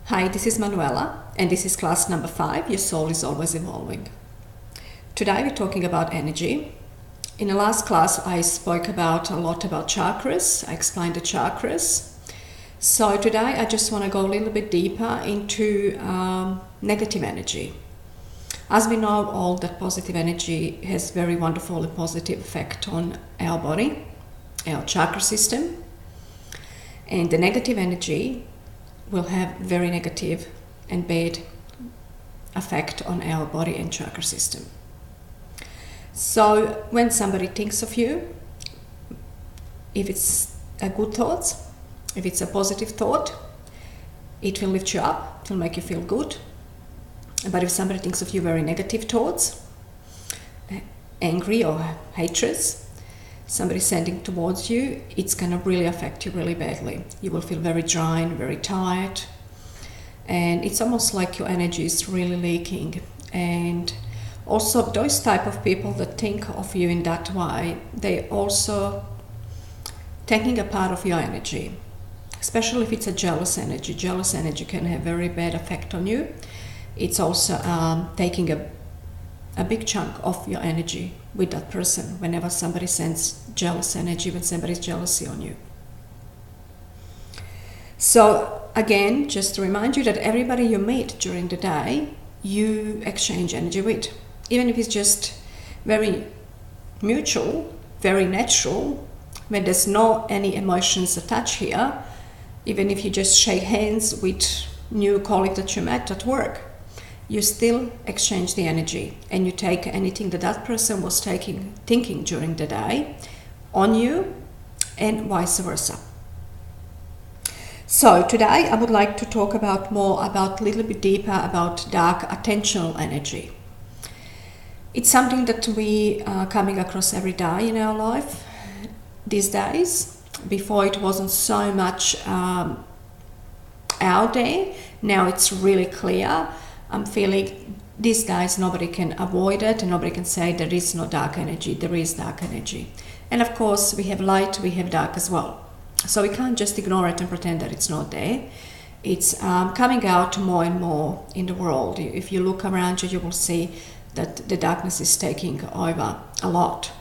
Hi, this is Manuela, and this is class number 5, Your Soul is Always Evolving. Today we're talking about energy. In the last class I spoke a lot about chakras. I explained the chakras. So today I just want to go a little bit deeper into negative energy. As we know all, that positive energy has very wonderful and positive effect on our body, our chakra system, and the negative energy will have very negative and bad effect on our body and chakra system. So when somebody thinks of you, if it's a good thought, if it's a positive thought, it will lift you up, it will make you feel good. But if somebody thinks of you very negative thoughts, angry or hatred, somebody sending towards you, it's going to really affect you really badly. You will feel very drained, very tired, and it's almost like your energy is really leaking. And also those type of people that think of you in that way, they also taking a part of your energy, especially if it's a jealous energy. Jealous energy can have very bad effect on you. It's also taking a big chunk of your energy with that person whenever somebody sends jealous energy, when somebody's jealousy on you. So again, just to remind you that everybody you meet during the day, you exchange energy with. Even if it's just very mutual, very natural, when there's no any emotions attached here, even if you just shake hands with new colleague that you met at work, you still exchange the energy, and you take anything that person was thinking during the day on you, and vice versa. So today I would like to talk about a little bit deeper about dark attentional energy. It's something that we are coming across every day in our life these days. Before it wasn't so much out there. Now it's really clear. I'm feeling these days nobody can avoid it, and nobody can say there is no dark energy. There is dark energy. And of course we have light, we have dark as well. So we can't just ignore it and pretend that it's not there. It's coming out more and more in the world. If you look around you, you will see that the darkness is taking over a lot.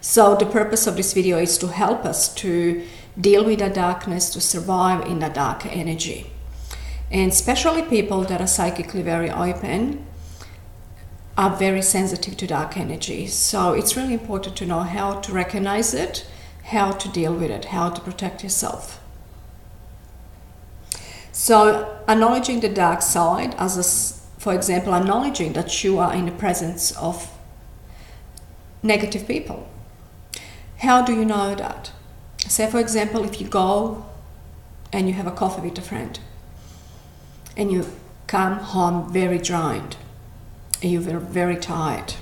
So the purpose of this video is to help us to deal with the darkness, to survive in the dark energy. And especially people that are psychically very open are very sensitive to dark energy. So it's really important to know how to recognize it, how to deal with it, how to protect yourself. So acknowledging the dark side, for example, acknowledging that you are in the presence of negative people. How do you know that? Say, for example, if you go and you have a coffee with a friend, and you come home very drained, and you're very tired.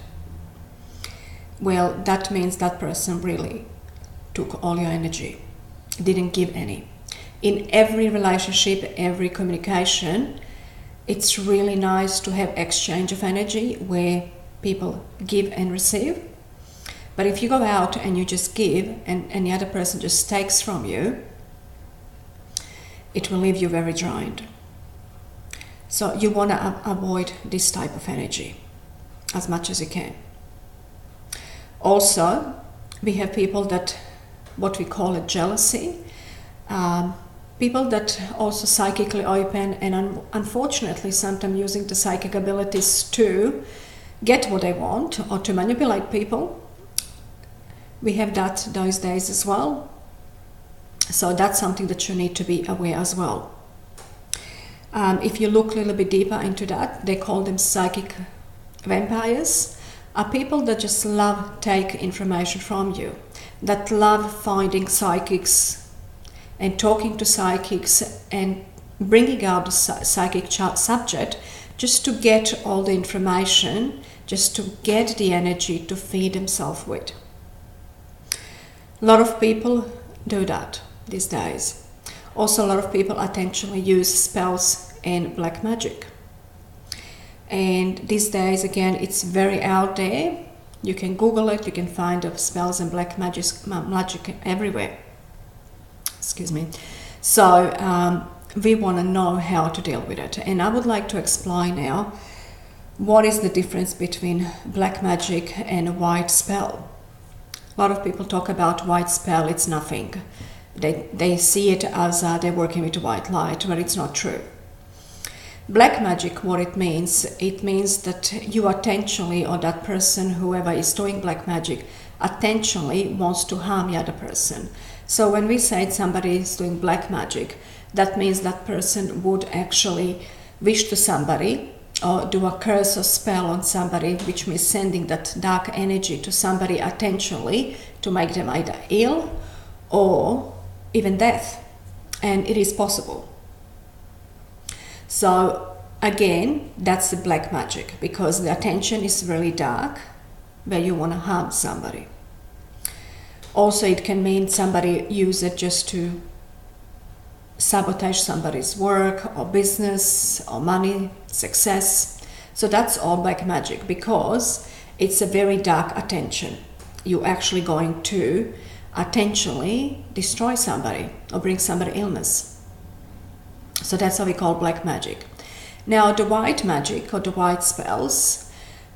Well, that means that person really took all your energy, didn't give any. In every relationship, every communication, it's really nice to have exchange of energy where people give and receive. But if you go out and you just give and the other person just takes from you, it will leave you very drained. So you want to avoid this type of energy as much as you can. Also, we have people that, what we call it jealousy, people that also psychically open and unfortunately sometimes using the psychic abilities to get what they want or to manipulate people. We have that those days as well. So that's something that you need to be aware as well. If you look a little bit deeper into that, they call them psychic vampires, are people that just love take information from you, that love finding psychics and talking to psychics and bringing out the psychic subject just to get all the information, just to get the energy to feed themselves with. A lot of people do that these days. Also, a lot of people intentionally use spells and black magic. And these days, again, it's very out there. You can Google it, you can find the spells and black magic everywhere. Excuse me. So we want to know how to deal with it. And I would like to explain now what is the difference between black magic and a white spell. A lot of people talk about white spell, it's nothing. They see it as they're working with white light, but it's not true. Black magic, what it means that you intentionally, or that person, whoever is doing black magic, intentionally wants to harm the other person. So when we say somebody is doing black magic, that means that person would actually wish to somebody or do a curse or spell on somebody, which means sending that dark energy to somebody intentionally to make them either ill or even death. And it is possible. So again, that's the black magic, because the attention is really dark, where you want to harm somebody. Also, it can mean somebody use it just to sabotage somebody's work or business or money, success. So that's all black magic, because it's a very dark attention. You're actually going to intentionally destroy somebody or bring somebody illness. So that's how we call black magic. Now the white magic or the white spells,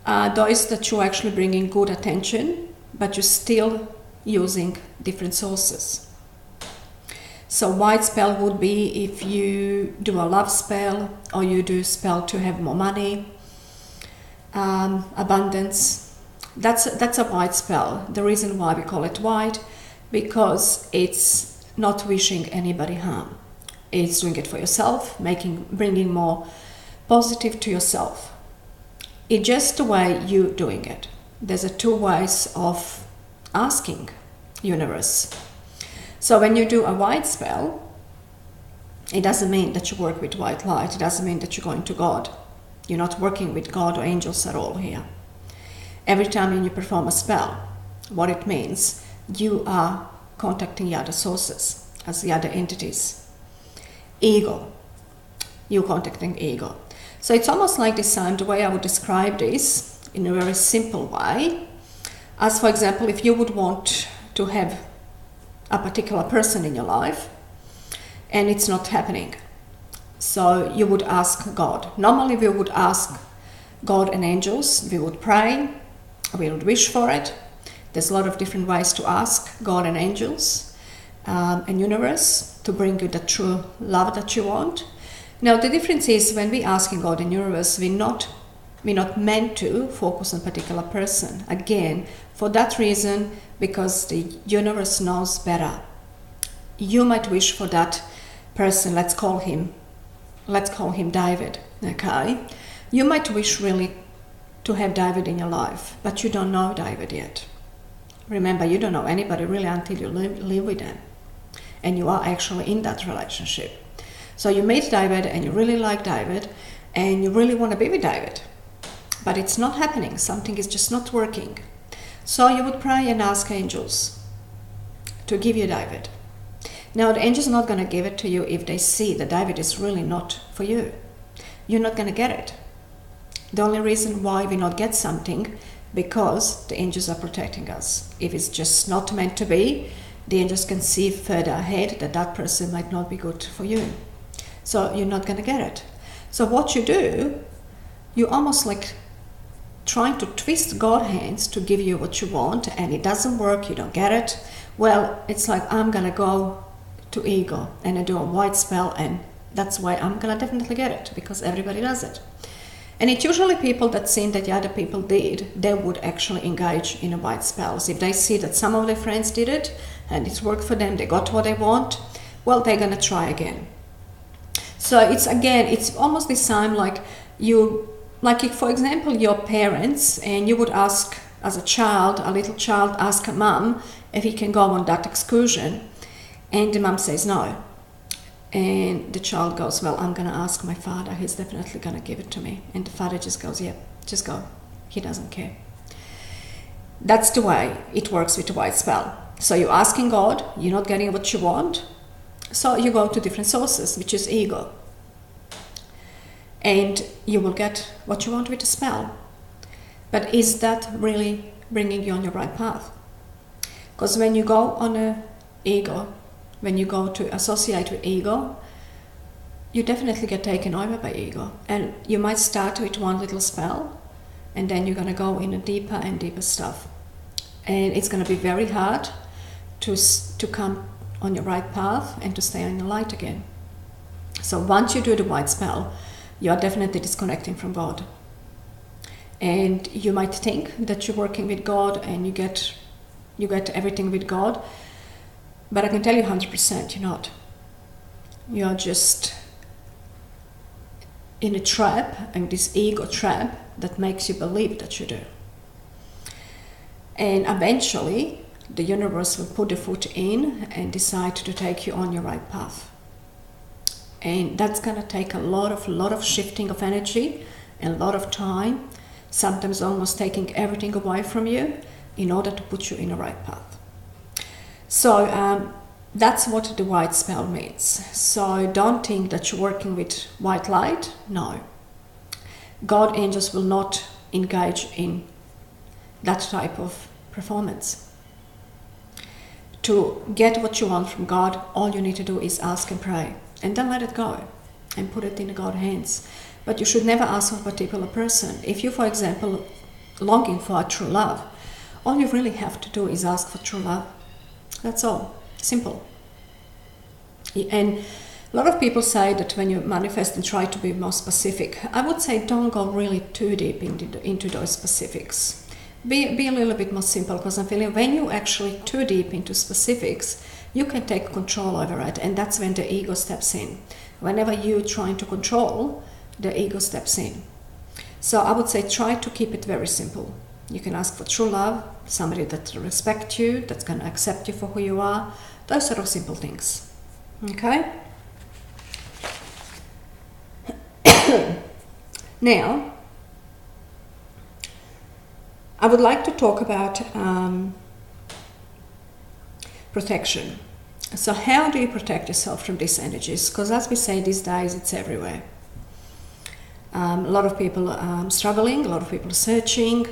those that you're actually bringing good attention, but you're still using different sources. So white spell would be if you do a love spell, or you do spell to have more money, abundance. That's a white spell. The reason why we call it white, because it's not wishing anybody harm. It's doing it for yourself, bringing more positive to yourself. It's just the way you're doing it. There's two ways of asking universe. So when you do a white spell, it doesn't mean that you work with white light. It doesn't mean that you're going to God. You're not working with God or angels at all here. Every time when you perform a spell, what it means, you are contacting the other sources as the other entities. Ego. You're contacting ego. So it's almost like this the way I would describe this in a very simple way. As for example, if you would want to have a particular person in your life and it's not happening, so you would ask God. Normally we would ask God and angels, we would pray, we would wish for it. There's a lot of different ways to ask God and angels and universe to bring you the true love that you want. Now the difference is, when we ask in God and universe, we're not meant to focus on a particular person. Again, for that reason, because the universe knows better. You might wish for that person, let's call him David, okay? You might wish really to have David in your life, but you don't know David yet. Remember, you don't know anybody really until you live with them, and you are actually in that relationship. So you meet David and you really like David and you really want to be with David, but it's not happening. Something is just not working. So you would pray and ask angels to give you David. Now the angels are not going to give it to you if they see that David is really not for you. You're not going to get it. The only reason why we not get something, because the angels are protecting us. If it's just not meant to be, the angels can see further ahead that that person might not be good for you. So you're not going to get it. So what you do, you almost like trying to twist God's hands to give you what you want, and it doesn't work, you don't get it. Well, it's like, I'm going to go to ego and I do a white spell, and that's why I'm going to definitely get it, because everybody does it. And it's usually people that seen that the other people did, they would actually engage in a white spells. If they see that some of their friends did it and it worked for them, they got what they want, well, they're going to try again. So it's almost the same like if, for example, your parents, and you would ask as a child, a little child, ask a mom if he can go on that excursion, and the mom says no. And the child goes, well, I'm going to ask my father, he's definitely going to give it to me. And the father just goes, yeah, just go. He doesn't care. That's the way it works with the white spell. So you're asking God, you're not getting what you want, so you go to different sources, which is ego. And you will get what you want with the spell. But is that really bringing you on your right path? Because when you go on a ego, when you go to associate with ego, you definitely get taken over by ego. And you might start with one little spell, and then you're going to go in a deeper and deeper stuff. And it's going to be very hard to come on your right path and to stay on the light again. So once you do the white spell, you are definitely disconnecting from God. And you might think that you're working with God and you get everything with God, but I can tell you 100% you're not. You're just in a trap, and this ego trap that makes you believe that you do. And eventually, the universe will put a foot in and decide to take you on your right path. And that's going to take a lot of shifting of energy and a lot of time, sometimes almost taking everything away from you in order to put you in the right path. So that's what the white spell means. So don't think that you're working with white light. No. God angels will not engage in that type of performance. To get what you want from God, all you need to do is ask and pray. And then let it go and put it in God's hands. But you should never ask for a particular person. If you, for example, longing for a true love, all you really have to do is ask for true love. That's all. Simple. And a lot of people say that when you manifest and try to be more specific, I would say don't go really too deep into those specifics. Be a little bit more simple, because I'm feeling when you actually too deep into specifics, you can take control over it, and that's when the ego steps in. Whenever you're trying to control, the ego steps in. So I would say try to keep it very simple. You can ask for true love, somebody that respects you, that's going to accept you for who you are, those sort of simple things. Okay? Now, I would like to talk about protection. So how do you protect yourself from these energies? Because as we say these days, it's everywhere. A lot of people are struggling, a lot of people are searching,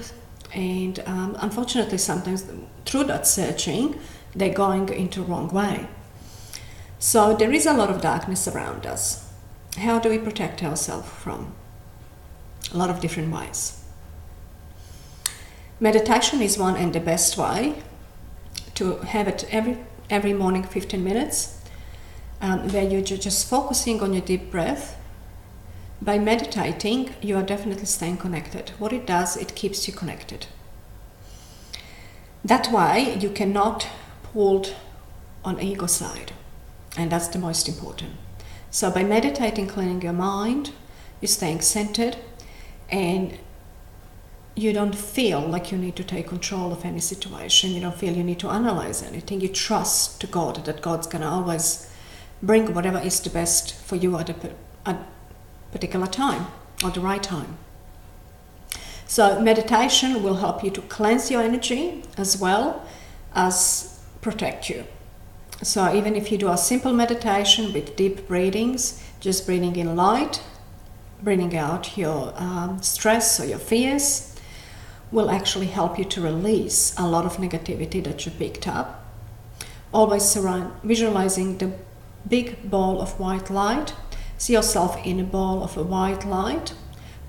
and unfortunately sometimes through that searching, they're going into the wrong way. So there is a lot of darkness around us. How do we protect ourselves from? A lot of different ways. Meditation is one and the best way to have it every morning, 15 minutes, where you're just focusing on your deep breath. By meditating, you are definitely staying connected. What it does, it keeps you connected. That way, you cannot pull on ego side, and that's the most important. So by meditating, cleaning your mind, you're staying centered, and you don't feel like you need to take control of any situation. You don't feel you need to analyze anything. You trust to God that God's going to always bring whatever is the best for you at a particular time or the right time. So meditation will help you to cleanse your energy as well as protect you. So even if you do a simple meditation with deep breathings, just breathing in light, breathing out your stress or your fears, will actually help you to release a lot of negativity that you picked up. Always visualizing the big ball of white light. See yourself in a ball of a white light,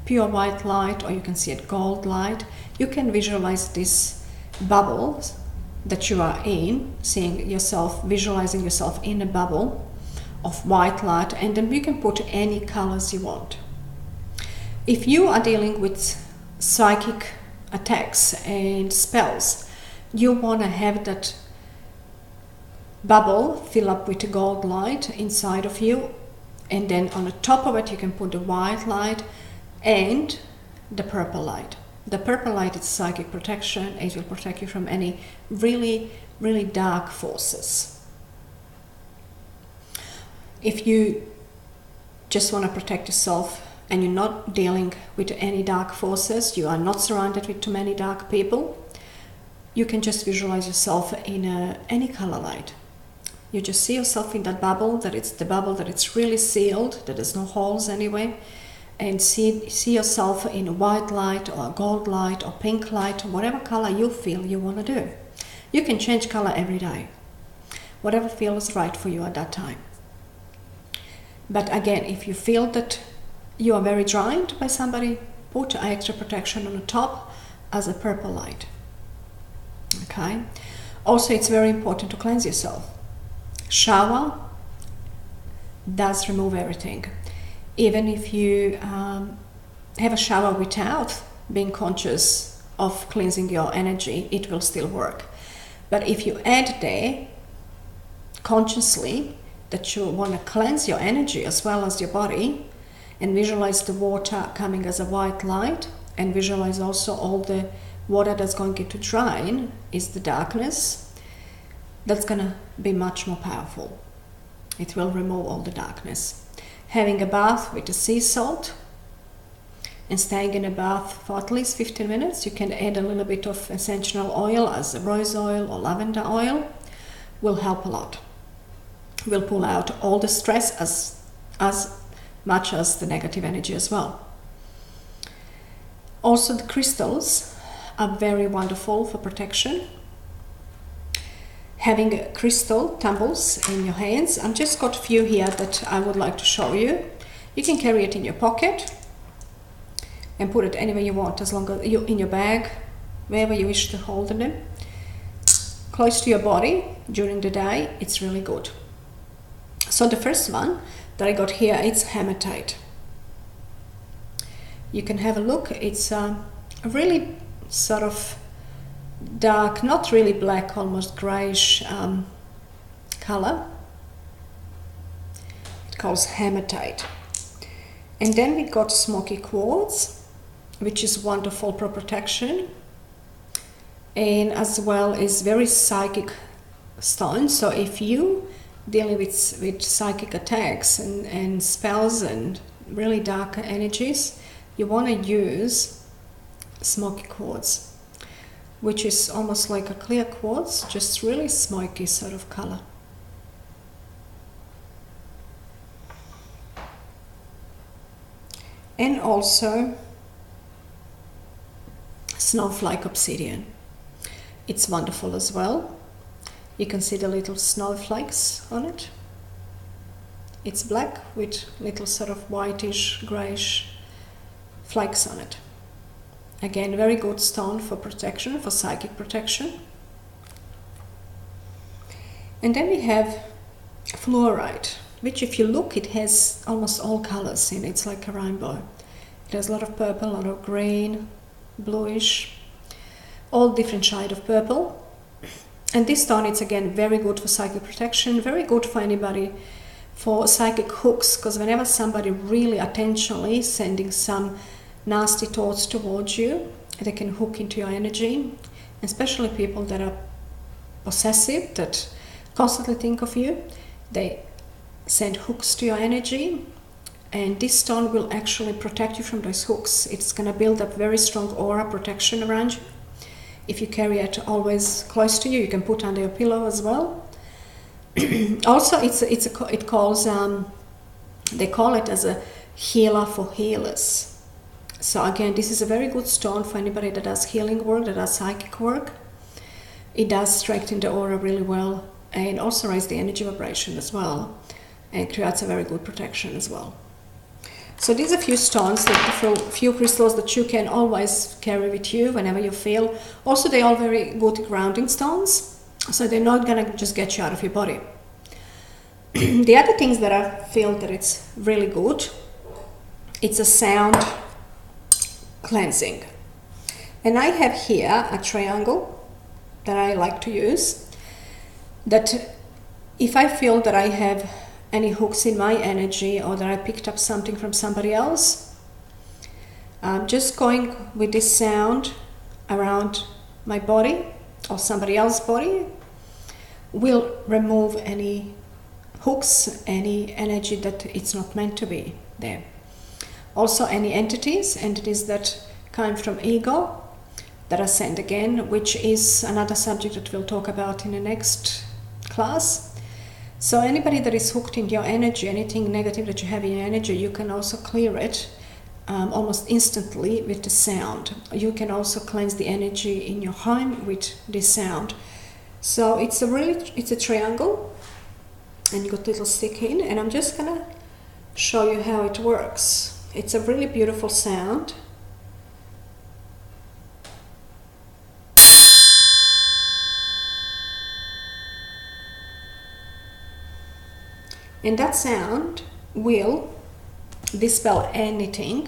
pure white light, or you can see it gold light. You can visualize this bubble that you are in, seeing yourself, visualizing yourself in a bubble of white light, and then you can put any colors you want. If you are dealing with psychic attacks and spells, you want to have that bubble fill up with a gold light inside of you, and then on the top of it you can put the white light and the purple light. The purple light is psychic protection. It will protect you from any really, really dark forces. If you just want to protect yourself and you're not dealing with any dark forces, you are not surrounded with too many dark people, you can just visualize yourself in any color light. You just see yourself in that bubble, that it's the bubble that it's really sealed, that there's no holes anywhere, and see yourself in a white light or a gold light or pink light or whatever color you feel you want to do. You can change color every day, whatever feels right for you at that time. But again, if you feel that you are very drained by somebody, put extra protection on the top as a purple light. Okay. Also, it's very important to cleanse yourself. Shower does remove everything. Even if you have a shower without being conscious of cleansing your energy, it will still work. But if you add there consciously that you want to cleanse your energy as well as your body, and visualize the water coming as a white light, and visualize also all the water that's going to drain is the darkness, that's going to be much more powerful. It will remove all the darkness. Having a bath with the sea salt and staying in a bath for at least 15 minutes, you can add a little bit of essential oil as rose oil or lavender oil, will help a lot. Will pull out all the stress as much as the negative energy as well. Also, the crystals are very wonderful for protection. Having crystal tumbles in your hands, I've just got a few here that I would like to show you. You can carry it in your pocket and put it anywhere you want, as long as you're in your bag, wherever you wish to hold them. Close to your body during the day, it's really good. So the first one that I got here, it's hematite. You can have a look. It's a really sort of dark, not really black, almost grayish color. It calls hematite. And then we got smoky quartz, which is wonderful for protection, and as well is very psychic stone. So if you dealing with psychic attacks and spells and really dark energies, you want to use smoky quartz, which is almost like a clear quartz, just really smoky sort of color. And also snowflake obsidian. It's wonderful as well. You can see the little snowflakes on it. It's black with little sort of whitish, greyish flakes on it. Again, very good stone for protection, for psychic protection. And then we have fluorite, which if you look, it has almost all colors in it. It's like a rainbow. It has a lot of purple, a lot of green, bluish, all different shades of purple. And this stone, it's again very good for psychic protection, very good for anybody for psychic hooks, because whenever somebody really intentionally sending some nasty thoughts towards you, they can hook into your energy, especially people that are possessive, that constantly think of you, they send hooks to your energy, and this stone will actually protect you from those hooks. It's going to build up very strong aura protection around you. If you carry it always close to you, you can put under your pillow as well. Also, they call it as a healer for healers. So again, this is a very good stone for anybody that does healing work, that does psychic work. It does strengthen the aura really well, and also raise the energy vibration as well, and creates a very good protection as well. So these are a few stones, a few crystals that you can always carry with you whenever you feel. Also, they're all very good grounding stones, so they're not going to just get you out of your body. The other things that I feel that it's really good, it's a sound cleansing. And I have here a triangle that I like to use, that if I feel that I have any hooks in my energy, or that I picked up something from somebody else, I'm just going with this sound around my body or somebody else's body, will remove any hooks, any energy that it's not meant to be there. Also any entities that come from ego, that are sent again, which is another subject that we'll talk about in the next class. So anybody that is hooked in your energy, anything negative that you have in your energy, you can also clear it almost instantly with the sound. You can also cleanse the energy in your home with this sound. So it's a triangle, and you got a little stick in, and I'm just gonna show you how it works. It's a really beautiful sound. And that sound will dispel anything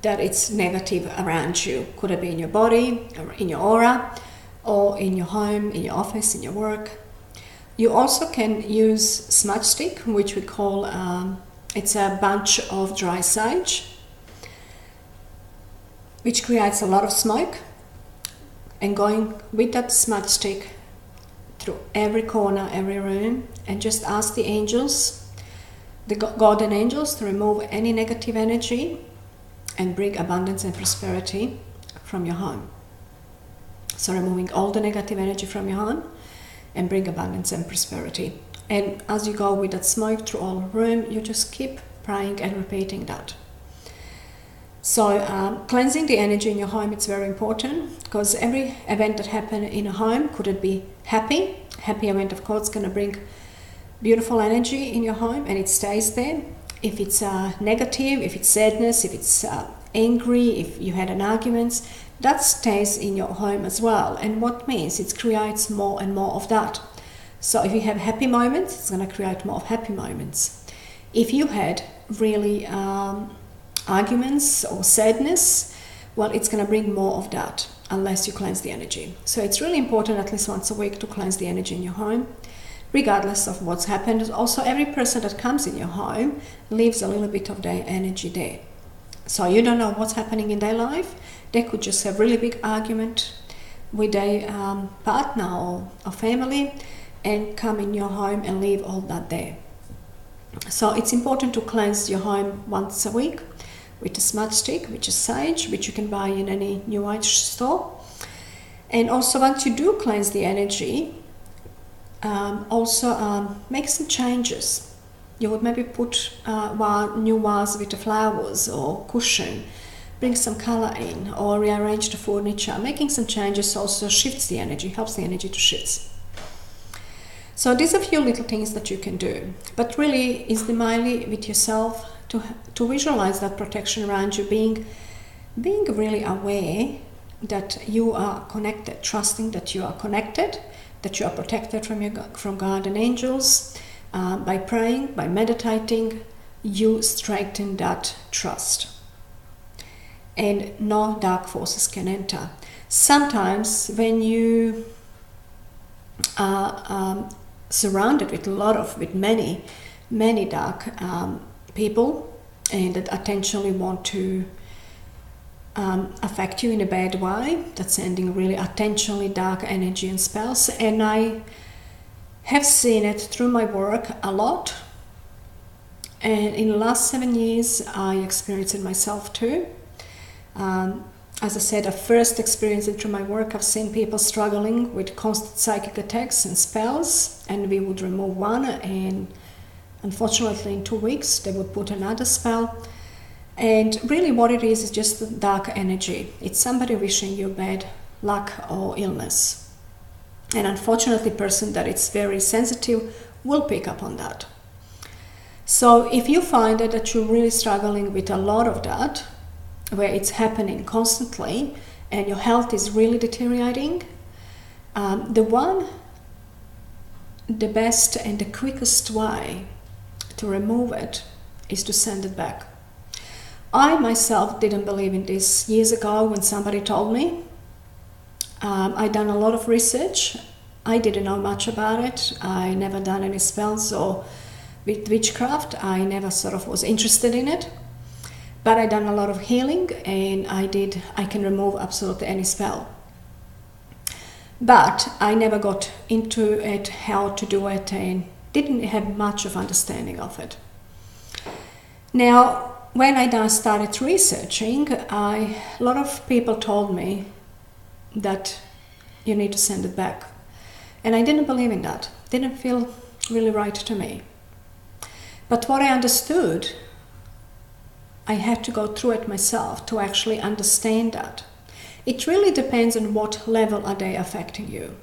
that is negative around you. Could it be in your body, or in your aura, or in your home, in your office, in your work. You also can use smudge stick, which we call, it's a bunch of dry sage, which creates a lot of smoke. And going with that smudge stick through every corner, every room, and just ask the angels, the golden angels, to remove any negative energy and bring abundance and prosperity from your home. So removing all the negative energy from your home and bring abundance and prosperity. And as you go with that smoke through all room, you just keep praying and repeating that. So cleansing the energy in your home, it's very important, because every event that happens in a home, could it be happy event, of course, going to bring beautiful energy in your home and it stays there. If it's negative, if it's sadness, if it's angry, if you had an argument, that stays in your home as well. And what means it creates more and more of that. So if you have happy moments, it's going to create more of happy moments. If you had really arguments or sadness, well, it's going to bring more of that unless you cleanse the energy. So it's really important at least once a week to cleanse the energy in your home, regardless of what's happened. Also, every person that comes in your home leaves a little bit of their energy there. So you don't know what's happening in their life. They could just have really big argument with their partner or family and come in your home and leave all that there. So it's important to cleanse your home once a week with a smudge stick, which is sage, which you can buy in any New Age store. And also, once you do cleanse the energy, make some changes. You would maybe put new vase with the flowers or cushion, bring some color in, or rearrange the furniture. Making some changes also shifts the energy, helps the energy to shift. So these are a few little things that you can do. But really, is the mainly with yourself to visualize that protection around you, being really aware that you are connected, trusting that you are connected, that you are protected from God and angels. By praying, by meditating, you strengthen that trust. And no dark forces can enter. Sometimes when you are surrounded with many dark people, and that intentionally want to affect you in a bad way, that's sending really intentionally dark energy and spells. And I have seen it through my work a lot, and in the last 7 years I experienced it myself too. As I said, I first experienced it through my work. I've seen people struggling with constant psychic attacks and spells, and we would remove one, and unfortunately in 2 weeks they would put another spell. And really what it is just the dark energy. It's somebody wishing you bad luck or illness. And unfortunately, a person that is very sensitive will pick up on that. So if you find that you're really struggling with a lot of that, where it's happening constantly and your health is really deteriorating, the best and the quickest way to remove it is to send it back. I myself didn't believe in this years ago when somebody told me. I'd done a lot of research. I didn't know much about it. I never done any spells or with witchcraft. I never sort of was interested in it. But I done a lot of healing, and I can remove absolutely any spell. But I never got into it, how to do it, and didn't have much of understanding of it. Now, when I started researching, a lot of people told me that you need to send it back. And I didn't believe in that. Didn't feel really right to me. But what I understood, I had to go through it myself to actually understand that. It really depends on what level are they affecting you.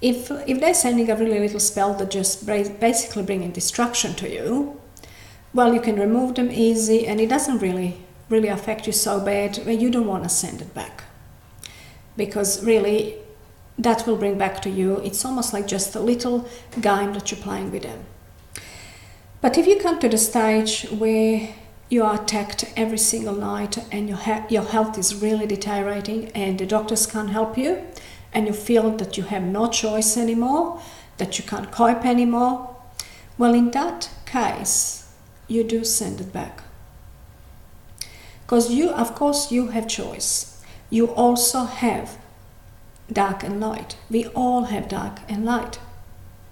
If they're sending a really little spell that just basically bringing destruction to you, well, you can remove them easy, and it doesn't really affect you so bad where you don't want to send it back. Because really, that will bring back to you, it's almost like just a little game that you're playing with them. But if you come to the stage where you are attacked every single night and your health is really deteriorating and the doctors can't help you, and you feel that you have no choice anymore, that you can't cope anymore, well, in that case, you do send it back. Because you, of course, you have choice. You also have dark and light. We all have dark and light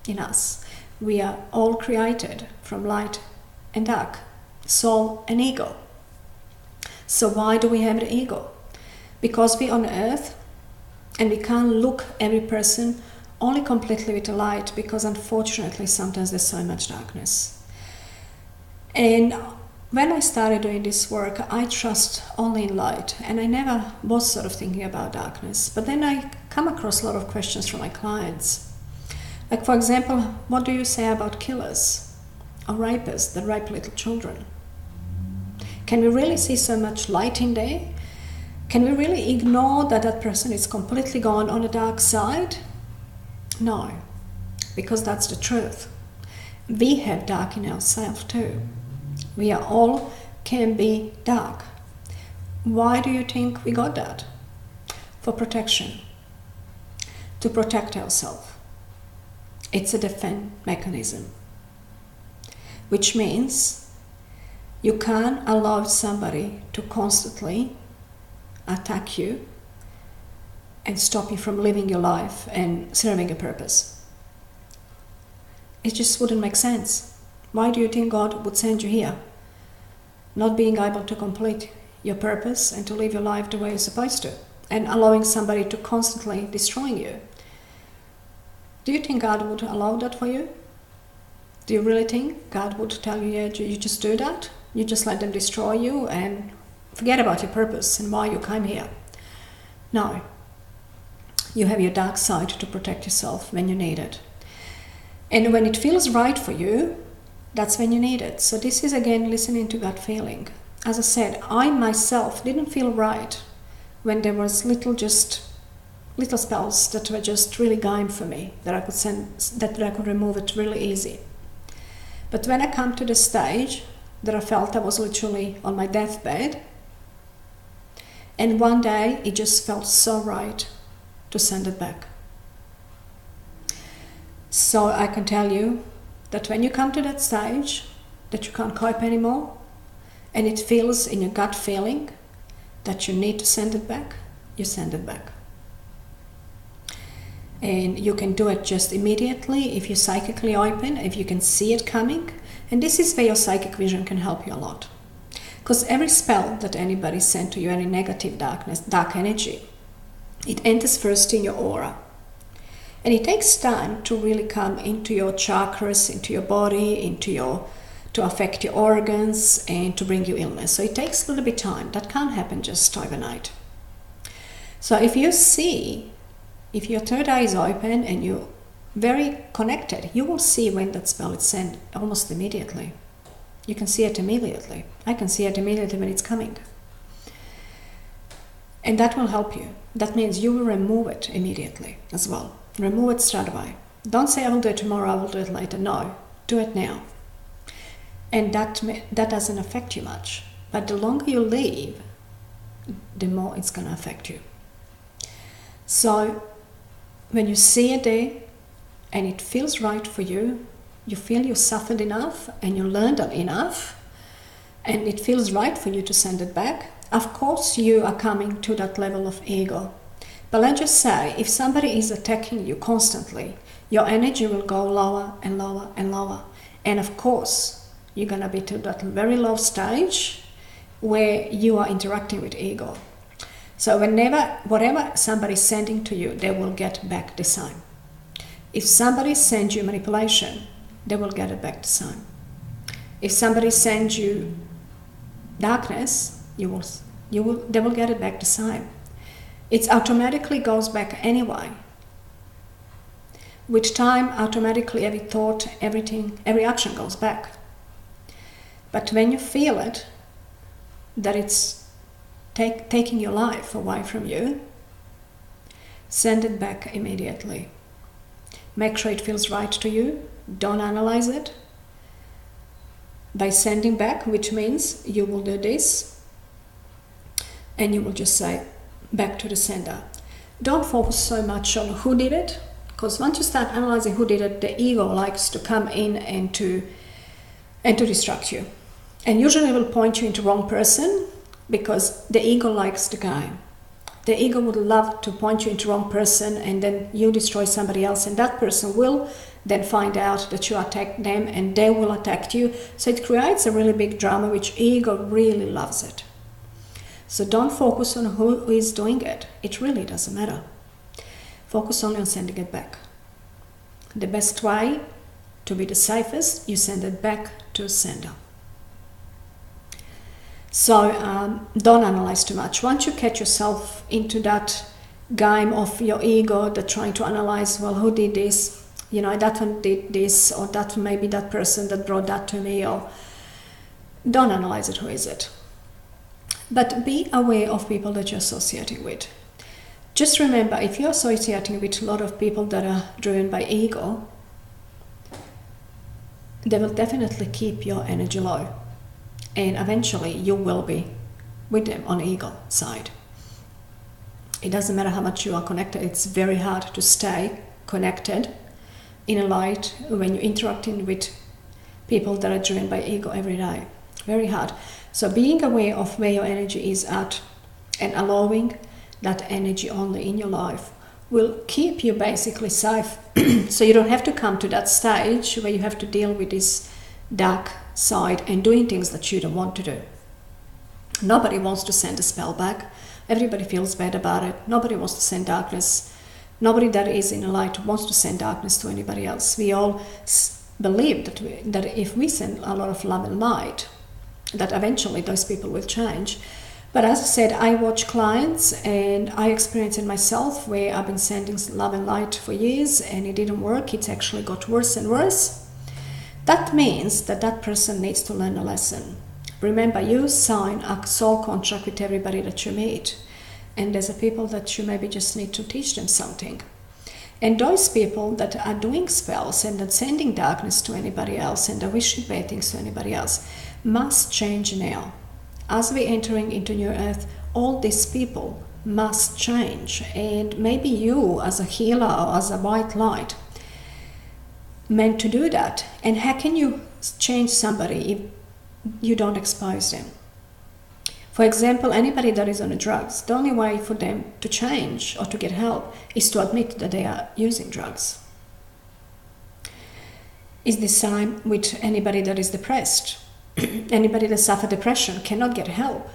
in us. We are all created from light and dark, soul and ego. So why do we have the ego? Because we're on earth and we can't look every person only completely with the light, because unfortunately sometimes there's so much darkness. And when I started doing this work, I trust only in light, and I never was sort of thinking about darkness. But then I come across a lot of questions from my clients. Like, for example, what do you say about killers or rapists that rape little children? Can we really see so much light in there? Can we really ignore that that person is completely gone on the dark side? No, because that's the truth. We have dark in ourselves too. We are all can be dark. Why do you think we got that? For protection. To protect ourselves. It's a defense mechanism. Which means you can't allow somebody to constantly attack you and stop you from living your life and serving a purpose. It just wouldn't make sense. Why do you think God would send you here? Not being able to complete your purpose and to live your life the way you're supposed to, and allowing somebody to constantly destroy you. Do you think God would allow that for you? Do you really think God would tell you, yeah, you just do that? You just let them destroy you and forget about your purpose and why you came here? No. You have your dark side to protect yourself when you need it. And when it feels right for you, that's when you need it. So this is again listening to gut feeling. As I said, I myself didn't feel right when there was little spells that were just really going for me, that I could remove it really easy. But when I come to the stage that I felt I was literally on my deathbed, and one day it just felt so right to send it back. So I can tell you that when you come to that stage that you can't cope anymore, and it feels in your gut feeling that you need to send it back, you send it back. And you can do it just immediately if you're psychically open, if you can see it coming. And this is where your psychic vision can help you a lot. Because every spell that anybody sent to you, any negative darkness, dark energy, it enters first in your aura. And it takes time to really come into your chakras, into your body, to affect your organs and to bring you illness. So it takes a little bit of time. That can't happen just overnight. So if your third eye is open and you're very connected, you will see when that spell is sent almost immediately. You can see it immediately. I can see it immediately when it's coming. And that will help you. That means you will remove it immediately as well. Remove it straight away. Don't say, I will do it tomorrow, I will do it later. No, do it now. And that doesn't affect you much. But the longer you leave, the more it's going to affect you. So when you see it there and it feels right for you, you feel you suffered enough and you learned enough, and it feels right for you to send it back, of course you are coming to that level of ego. But let's just say, if somebody is attacking you constantly, your energy will go lower and lower and lower. And of course, you're going to be to that very low stage where you are interacting with ego. So whatever somebody's sending to you, they will get back the same. If somebody sends you manipulation, they will get it back the same. If somebody sends you darkness, they will get it back the same. It automatically goes back anyway. With time, automatically every thought, everything, every action goes back. But when you feel it, that it's taking your life away from you, send it back immediately. Make sure it feels right to you. Don't analyze it. By sending back, which means you will do this, and you will just say back to the sender. Don't focus so much on who did it, because once you start analyzing who did it, the ego likes to come in and to distract you. And usually will point you into the wrong person, because the ego likes the game. The ego would love to point you into the wrong person, and then you destroy somebody else, and that person will then find out that you attacked them, and they will attack you. So it creates a really big drama, which ego really loves it. So don't focus on who is doing it. It really doesn't matter. Focus only on sending it back. The best way to be the safest, you send it back to the sender. So don't analyze too much. Once you catch yourself into that game of your ego, that trying to analyze, well, who did this? You know, that one did this, or that maybe that person that brought that to me, or don't analyze it, who is it? But be aware of people that you're associating with. Just remember, if you're associating with a lot of people that are driven by ego, they will definitely keep your energy low. And eventually you will be with them on the ego side. It doesn't matter how much you are connected. It's very hard to stay connected in a light when you're interacting with people that are driven by ego every day. Very hard. So being aware of where your energy is at and allowing that energy only in your life will keep you basically safe. So you don't have to come to that stage where you have to deal with this dark side and doing things that you don't want to do. Nobody wants to send a spell back. Everybody feels bad about it. Nobody wants to send darkness. Nobody that is in a light wants to send darkness to anybody else. We all believe that if we send a lot of love and light, that eventually those people will change. But as I said, I watch clients and I experience it myself where I've been sending love and light for years and it didn't work. It's actually got worse and worse. That means that that person needs to learn a lesson. Remember, you sign a soul contract with everybody that you meet. And there's a people that you maybe just need to teach them something. And those people that are doing spells and then sending darkness to anybody else and are wishing bad things to anybody else must change now. As we're entering into New Earth, all these people must change. And maybe you, as a healer or as a white light, meant to do that. And how can you change somebody if you don't expose them? For example, anybody that is on the drugs, the only way for them to change or to get help is to admit that they are using drugs. It's the same with anybody that is depressed. Anybody that suffers depression cannot get help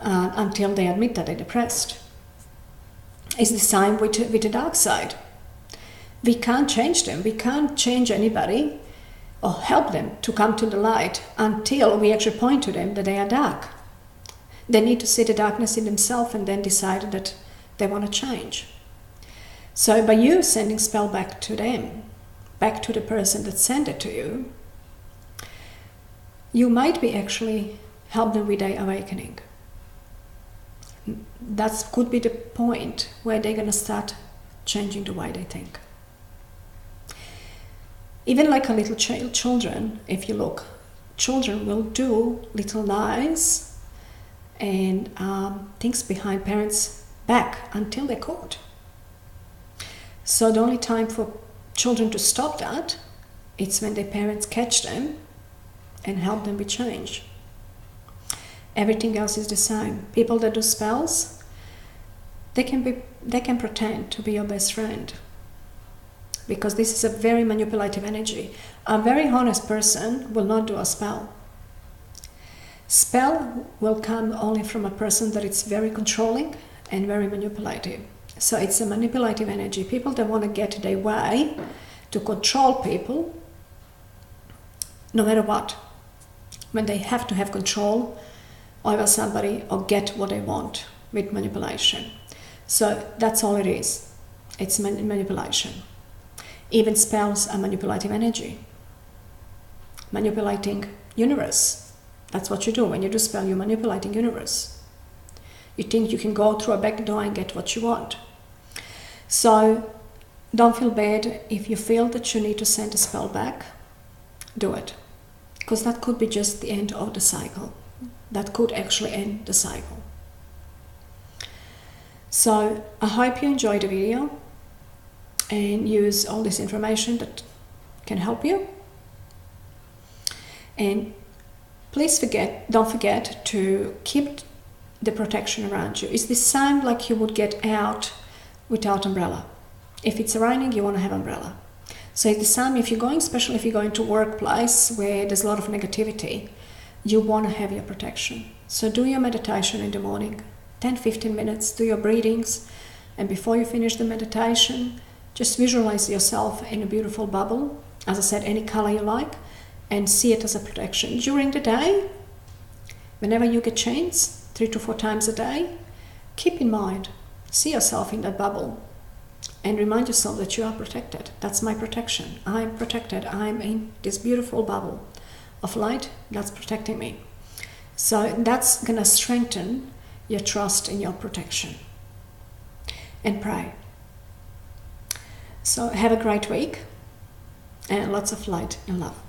until they admit that they're depressed. It's the same with the dark side. We can't change them. We can't change anybody or help them to come to the light until we actually point to them that they are dark. They need to see the darkness in themselves and then decide that they want to change. So by you sending spell back to them, back to the person that sent it to you, you might be actually help them with their awakening. That could be the point where they're going to start changing the way they think. Even like a little children, if you look, children will do little lies and things behind parents' back until they're caught. So the only time for children to stop that, it's when their parents catch them and help them with change. Everything else is the same. People that do spells, they can pretend to be your best friend, because this is a very manipulative energy. A very honest person will not do a spell. Spell will come only from a person that is very controlling and very manipulative. So it's a manipulative energy. People that want to get their way to control people, no matter what, when they have to have control over somebody or get what they want with manipulation. So that's all it is. It's manipulation. Even spells are manipulative energy. Manipulating universe. That's what you do. When you do spell, you're manipulating universe. You think you can go through a back door and get what you want. So don't feel bad if you feel that you need to send a spell back. Do it. Because that could be just the end of the cycle. That could actually end the cycle. So I hope you enjoyed the video and use all this information that can help you. And please don't forget to keep the protection around you. It's the same like you would get out without umbrella. If it's raining, you want to have umbrella. So it's the same if you're going, especially if you're going to workplace where there's a lot of negativity, you want to have your protection. So do your meditation in the morning, 10-15 minutes, do your breathings, and before you finish the meditation, just visualize yourself in a beautiful bubble, as I said, any color you like, and see it as a protection. During the day, whenever you get chance, 3 to 4 times a day, keep in mind, see yourself in that bubble and remind yourself that you are protected. That's my protection. I'm protected. I'm in this beautiful bubble of light that's protecting me. So that's going to strengthen your trust in your protection. And pray. So have a great week and lots of light and love.